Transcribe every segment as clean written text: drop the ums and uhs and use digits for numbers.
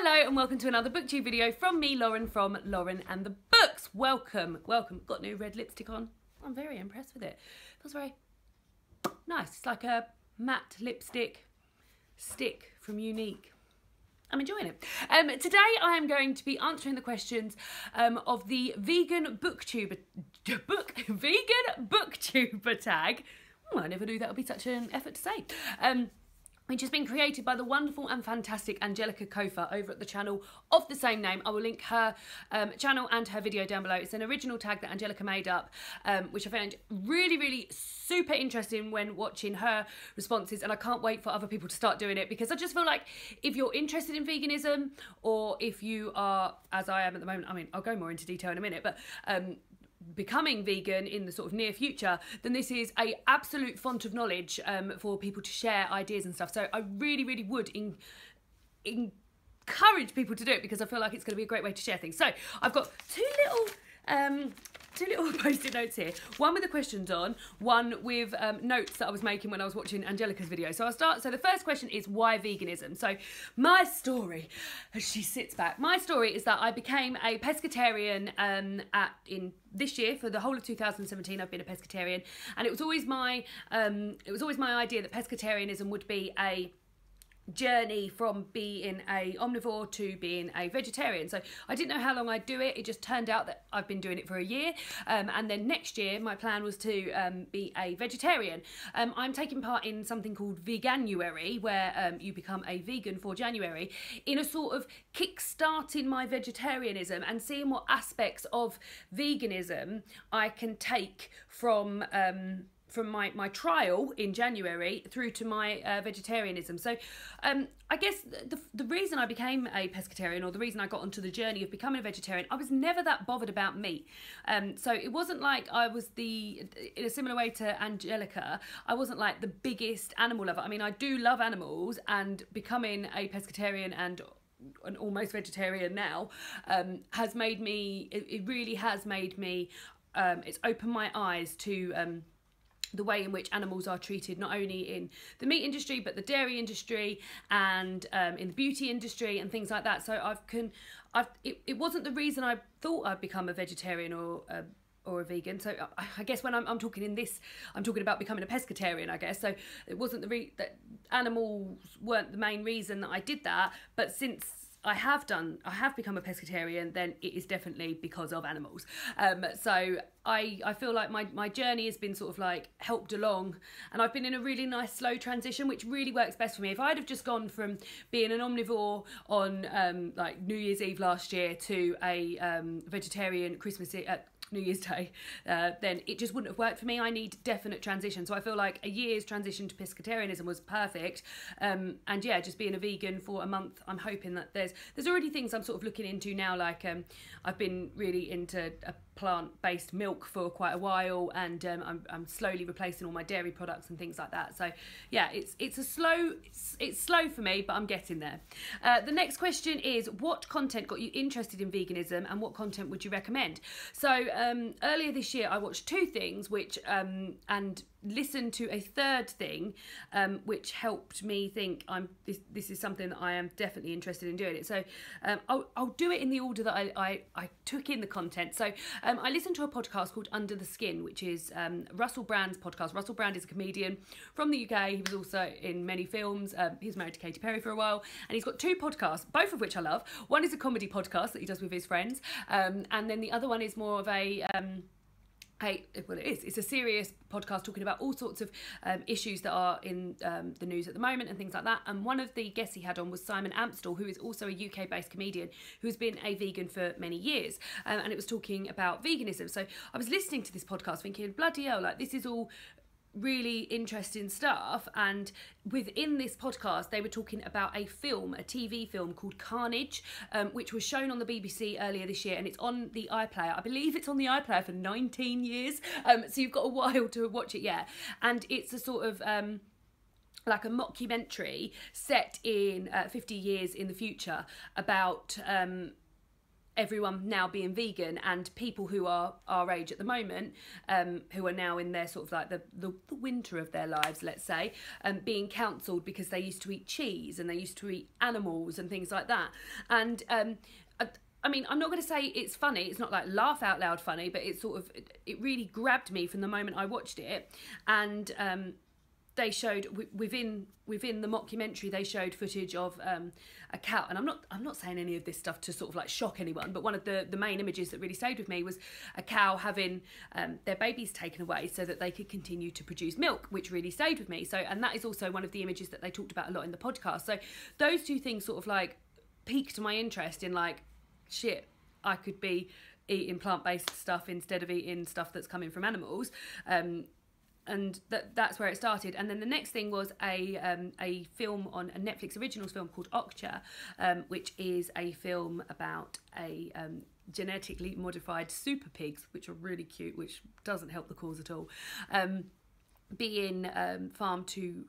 Hello and welcome to another booktube video from me, Lauren, from Lauren and the Books. Welcome. Got new red lipstick on. I'm very impressed with it. Feels very nice. It's like a matte lipstick stick from Unique. I'm enjoying it. Today I am going to be answering the questions of the vegan booktuber tag. Oh, I never knew that would be such an effort to say. Which has been created by the wonderful and fantastic Angelica Cofer over at the channel of the same name. I will link her channel and her video down below. It's an original tag that Angelica made up, which I found really super interesting when watching her responses, and I can't wait for other people to start doing it, because I just feel like if you're interested in veganism, or if you are, as I am at the moment, I mean, I'll go more into detail in a minute, but becoming vegan in the sort of near future, then this is a absolute font of knowledge for people to share ideas and stuff. So I really would encourage people to do it, because I feel like it's going to be a great way to share things. So I've got two little post-it notes here, one with the questions on, one with notes that I was making when I was watching Angelica's video. So I'll start. So the first question is, why veganism? So my story, as she sits back, my story is that I became a pescatarian in this year. For the whole of 2017 I've been a pescatarian, and it was always my idea that pescatarianism would be a journey from being a omnivore to being a vegetarian. So I didn't know how long I'd do it. It just turned out that I've been doing it for a year, and then next year my plan was to be a vegetarian. I'm taking part in something called Veganuary, where you become a vegan for January, in a sort of kick-starting my vegetarianism and seeing what aspects of veganism I can take from my trial in January through to my vegetarianism. So I guess the reason I became a pescatarian, or the reason I got onto the journey of becoming a vegetarian, I was never that bothered about meat. So it wasn't like I was in a similar way to Angelica, I wasn't like the biggest animal lover. I mean, I do love animals, and becoming a pescatarian and an almost vegetarian now has made me, it really has made me, it's opened my eyes to the way in which animals are treated, not only in the meat industry, but the dairy industry, and in the beauty industry and things like that. So it wasn't the reason I thought I'd become a vegetarian or a vegan. So I guess when I'm talking in this, I'm talking about becoming a pescatarian, I guess. So it wasn't that animals weren't the main reason that I did that, but since I have become a pescatarian, then it is definitely because of animals. So I feel like my journey has been sort of like helped along, and I've been in a really nice slow transition, which really works best for me. If I'd have just gone from being an omnivore on like New Year's Eve last year to a vegetarian New Year's Day, then it just wouldn't have worked for me. I need definite transition. So I feel like a year's transition to pescatarianism was perfect. And yeah, just being a vegan for a month, I'm hoping that there's already things I'm sort of looking into now, like I've been really into a plant-based milk for quite a while, and I'm slowly replacing all my dairy products and things like that. So yeah, it's slow for me, but I'm getting there. The next question is, what content got you interested in veganism, and what content would you recommend? So earlier this year I watched two things which and listened to a third thing which helped me think this is something that I am definitely interested in doing it. So I'll do it in the order that I took in the content. So I listened to a podcast called Under the Skin, which is Russell Brand's podcast. Russell Brand is a comedian from the UK. He was also in many films. He was married to Katy Perry for a while, and he's got two podcasts, both of which I love. One is a comedy podcast that he does with his friends, and then the other one is more of it's a serious podcast talking about all sorts of issues that are in the news at the moment and things like that. And one of the guests he had on was Simon Amstell, who is also a UK-based comedian who's been a vegan for many years, and it was talking about veganism. So I was listening to this podcast thinking, bloody hell, like this is all really interesting stuff. And within this podcast they were talking about a TV film called Carnage, which was shown on the BBC earlier this year, and it's on the iPlayer. I believe it's on the iPlayer for 19 years, so you've got a while to watch it yet. And it's a sort of like a mockumentary set in 50 years in the future about everyone now being vegan, and people who are our age at the moment, who are now in their sort of like the winter of their lives, let's say, being counselled because they used to eat cheese and they used to eat animals and things like that. And I mean, I'm not going to say it's funny. It's not like laugh out loud funny, but it sort of, it really grabbed me from the moment I watched it. And they showed within the mockumentary, they showed footage of a cow, and I'm not saying any of this stuff to sort of like shock anyone, but one of the main images that really stayed with me was a cow having their babies taken away so that they could continue to produce milk, which really stayed with me. So, and that is also one of the images that they talked about a lot in the podcast. So those two things sort of like piqued my interest in like, shit, I could be eating plant-based stuff instead of eating stuff that's coming from animals. And that's where it started. And then the next thing was a film on a Netflix originals film called Okja, which is a film about a genetically modified super pigs, which are really cute, which doesn't help the cause at all, being farmed to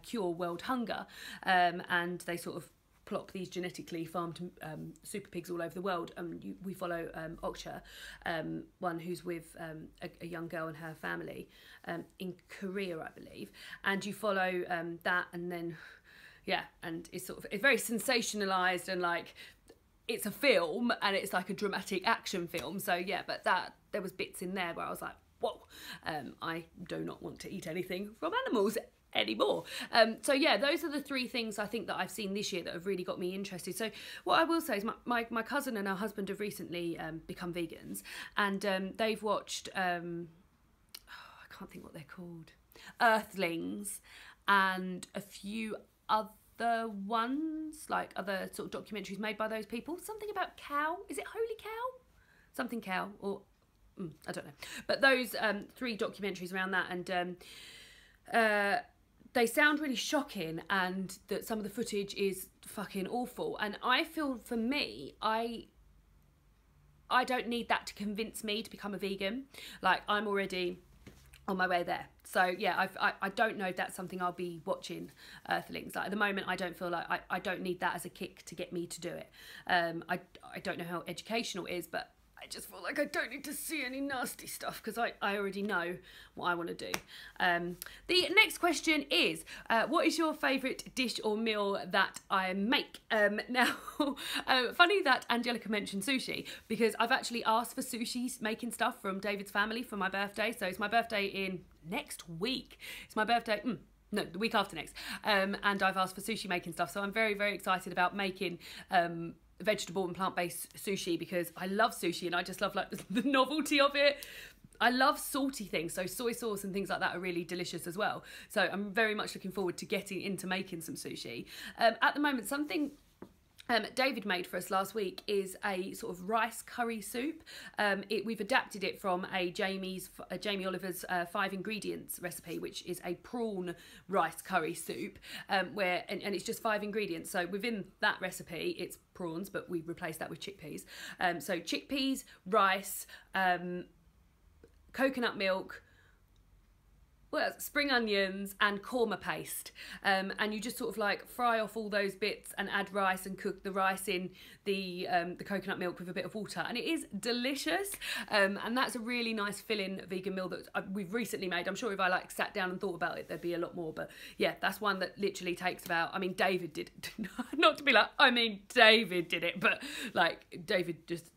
cure world hunger. And they sort of plop these genetically farmed super pigs all over the world. We follow Okja, one who's with a young girl and her family in Korea, I believe. And you follow that, and then, yeah, and it's sort of, it's very sensationalized, and like, it's a film and it's like a dramatic action film. So yeah, but there was bits in there where I was like, whoa, I do not want to eat anything from animals anymore. So yeah, those are the three things I think that I've seen this year that have really got me interested. So what I will say is my cousin and her husband have recently become vegans, and they've watched I can't think what they're called, Earthlings, and a few other ones, like other sort of documentaries made by those people. Something about cow, is it Holy Cow? Something cow, or I don't know. But those 3 documentaries around that, and they sound really shocking, and that some of the footage is fucking awful. And I feel, for me, I don't need that to convince me to become a vegan. Like, I'm already on my way there. So yeah, I don't know if that's something I'll be watching, Earthlings. Like, at the moment, I don't feel like I don't need that as a kick to get me to do it. I don't know how educational it is, but I just feel like I don't need to see any nasty stuff, because I already know what I want to do. The next question is, what is your favourite dish or meal that I make? Now, funny that Angelica mentioned sushi, because I've actually asked for sushi making stuff from David's family for my birthday. So it's my birthday in next week. It's my birthday... no, the week after next. And I've asked for sushi making stuff. So I'm very, very excited about making... vegetable and plant-based sushi, because I love sushi and I just love like the novelty of it. I love salty things, so soy sauce and things like that are really delicious as well. So I'm very much looking forward to getting into making some sushi. At the moment, something David made for us last week is a sort of rice curry soup. We've adapted it from a Jamie Oliver's 5 ingredients recipe, which is a prawn rice curry soup, and it's just 5 ingredients. So within that recipe, it's prawns, but we replaced that with chickpeas. So chickpeas, rice, coconut milk, spring onions and korma paste, and you just sort of like fry off all those bits and add rice and cook the rice in the coconut milk with a bit of water, and it is delicious. And that's a really nice filling vegan meal that we've recently made. I'm sure if I like sat down and thought about it, there'd be a lot more, but yeah, that's one that literally takes about, I mean, David did not to be like, I mean, David did it, but like David just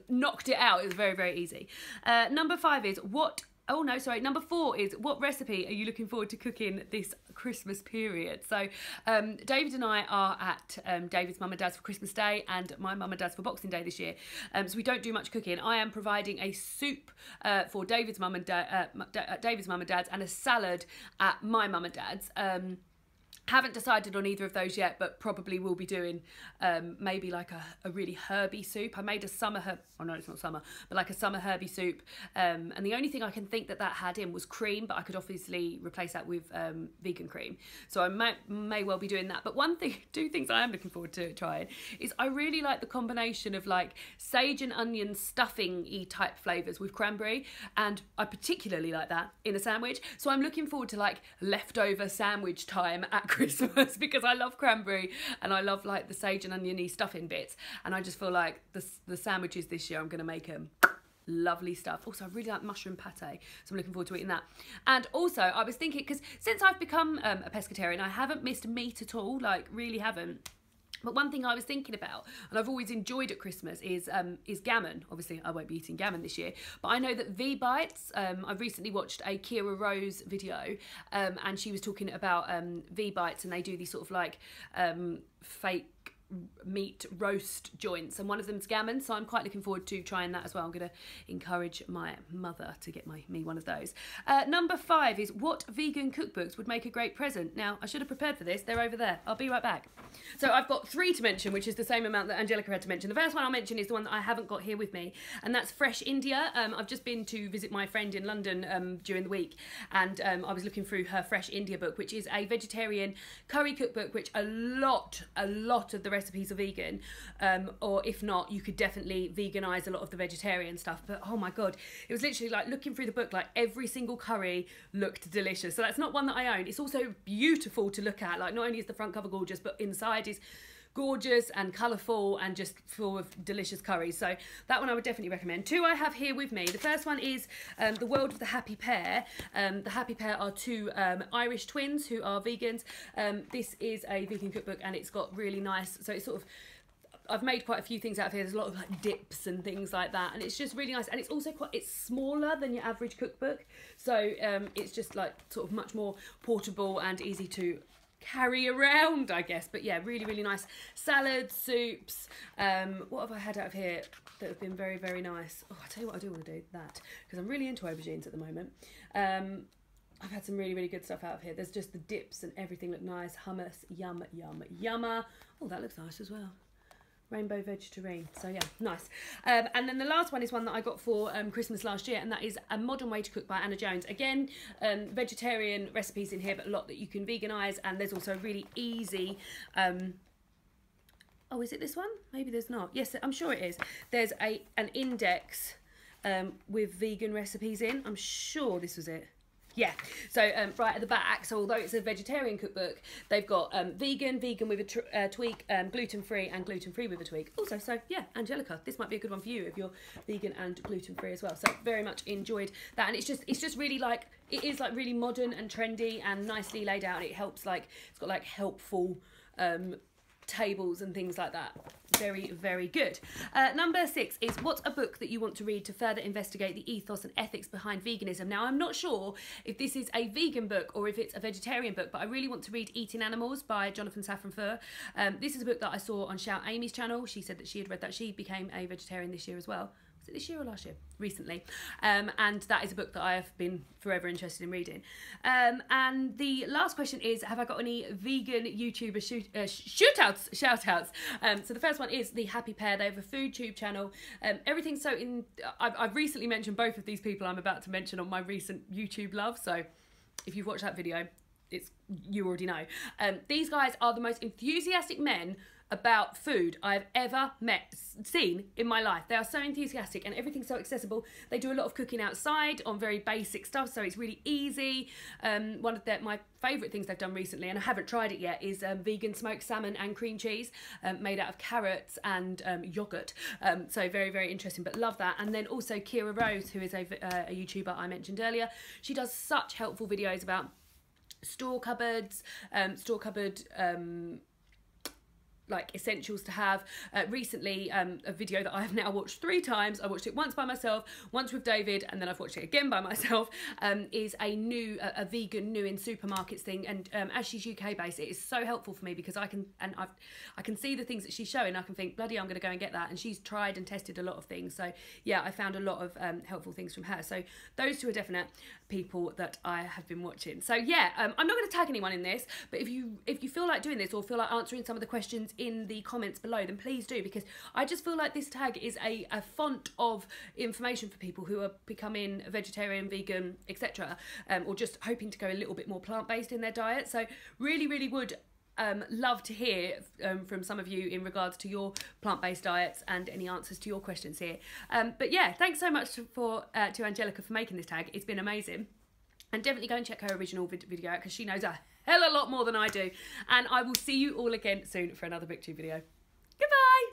knocked it out. It was very, very easy. Number 5 is number 4 is, what recipe are you looking forward to cooking this Christmas period? So David and I are at David's mum and dad's for Christmas Day and my mum and dad's for Boxing Day this year. So we don't do much cooking. I am providing a soup for David's mum and dad's, and a salad at my mum and dad's. Haven't decided on either of those yet, but probably will be doing maybe like a really herby soup. I made a summer herb, oh no, it's not summer, but like a summer herby soup. And the only thing I can think that had in was cream, but I could obviously replace that with vegan cream. So I may well be doing that. But two things I am looking forward to trying is, I really like the combination of like sage and onion stuffing-y type flavours with cranberry. And I particularly like that in a sandwich. So I'm looking forward to like leftover sandwich time at Christmas because I love cranberry and I love like the sage and oniony stuffing bits, and I just feel like the sandwiches this year I'm going to make them. Lovely stuff. Also, I really like mushroom pate, so I'm looking forward to eating that. And also, I was thinking, because since I've become a pescatarian, I haven't missed meat at all, like really haven't. But one thing I was thinking about, and I've always enjoyed at Christmas, is gammon. Obviously, I won't be eating gammon this year, but I know that V-Bites, I've recently watched a Kira Rose video, and she was talking about V-Bites, and they do these sort of like fake meat roast joints, and one of them's gammon, so I'm quite looking forward to trying that as well. I'm going to encourage my mother to get me one of those. Number 5 is, what vegan cookbooks would make a great present? Now, I should have prepared for this. They're over there. I'll be right back. So I've got 3 to mention, which is the same amount that Angelica had to mention. The first one I'll mention is the one that I haven't got here with me, and that's Fresh India. I've just been to visit my friend in London during the week, and I was looking through her Fresh India book, which is a vegetarian curry cookbook, which a lot of the recipes are vegan, or if not, you could definitely veganize a lot of the vegetarian stuff. But oh my god, it was literally like looking through the book, like every single curry looked delicious. So that's not one that I own. It's also beautiful to look at. Like, not only is the front cover gorgeous, but inside is gorgeous and colourful and just full of delicious curries. So that one I would definitely recommend. 2 I have here with me. The first one is The World of the Happy Pear. The Happy Pear are 2 Irish twins who are vegans. This is a vegan cookbook, and it's got really nice, so it's sort of, I've made quite a few things out of here. There's a lot of like dips and things like that, and it's just really nice. And it's also it's smaller than your average cookbook, so it's just like sort of much more portable and easy to carry around, I guess. But yeah, really nice salads, soups. What have I had out of here that have been very nice? Oh, I tell you what, I do want to do that because I'm really into aubergines at the moment. I've had some really good stuff out of here. There's just the dips and everything look nice. Hummus, yummer. Oh, that looks nice as well. Rainbow vegetarian, so yeah, nice. And then the last one is one that I got for Christmas last year, and that is A Modern Way to Cook by Anna Jones. Again, vegetarian recipes in here, but a lot that you can veganise, and there's also a really easy oh, is it this one? Maybe there's not. Yes, I'm sure it is. There's an index with vegan recipes in. I'm sure this was it. Yeah, so right at the back, so although it's a vegetarian cookbook, they've got vegan with a tweak, gluten-free and gluten-free with a tweak. Also, so yeah, Angelica, this might be a good one for you if you're vegan and gluten-free as well. So very much enjoyed that, and it's just really like, it is like really modern and trendy and nicely laid out, and it helps, like, it's got like helpful tables and things like that. Very good. Number 6 is, what's a book that you want to read to further investigate the ethos and ethics behind veganism? Now, I'm not sure if this is a vegan book or if it's a vegetarian book, but I really want to read Eating Animals by Jonathan Safran Foer. This is a book that I saw on Shout Amy's channel. She said that she had read that. She became a vegetarian this year as well. Was it this year or last year? Recently. And that is a book that I have been forever interested in reading. And the last question is, have I got any vegan YouTuber shout-outs? So the first one is The Happy Pear. They have a food tube channel. Everything's so in... I've recently mentioned both of these people I'm about to mention on my recent YouTube love. So if you've watched that video, you already know. These guys are the most enthusiastic men about food I've ever seen in my life. They are so enthusiastic, and everything's so accessible. They do a lot of cooking outside on very basic stuff, so it's really easy. One of my favourite things they've done recently, and I haven't tried it yet, is vegan smoked salmon and cream cheese made out of carrots and yoghurt. So very interesting, but love that. And then also Kira Rose, who is a YouTuber I mentioned earlier. She does such helpful videos about store cupboards, like essentials to have. Recently, a video that I have now watched 3 times, I watched it once by myself, once with David, and then I've watched it again by myself, is a vegan new in supermarkets thing, and as she's UK based, it is so helpful for me because I can see the things that she's showing. I can think, bloody, I'm going to go and get that, and she's tried and tested a lot of things. So yeah, I found a lot of helpful things from her. So those 2 are definite people that I have been watching. So yeah, I'm not going to tag anyone in this, but if you feel like doing this or feel like answering some of the questions in the comments below, then please do, because I just feel like this tag is a font of information for people who are becoming vegetarian, vegan, etc., or just hoping to go a little bit more plant-based in their diet. So really would love to hear from some of you in regards to your plant-based diets and any answers to your questions here. But yeah, thanks so much to Angelica for making this tag. It's been amazing. And definitely go and check her original video out, because she knows a hell a lot more than I do. And I will see you all again soon for another Booktube video. Goodbye.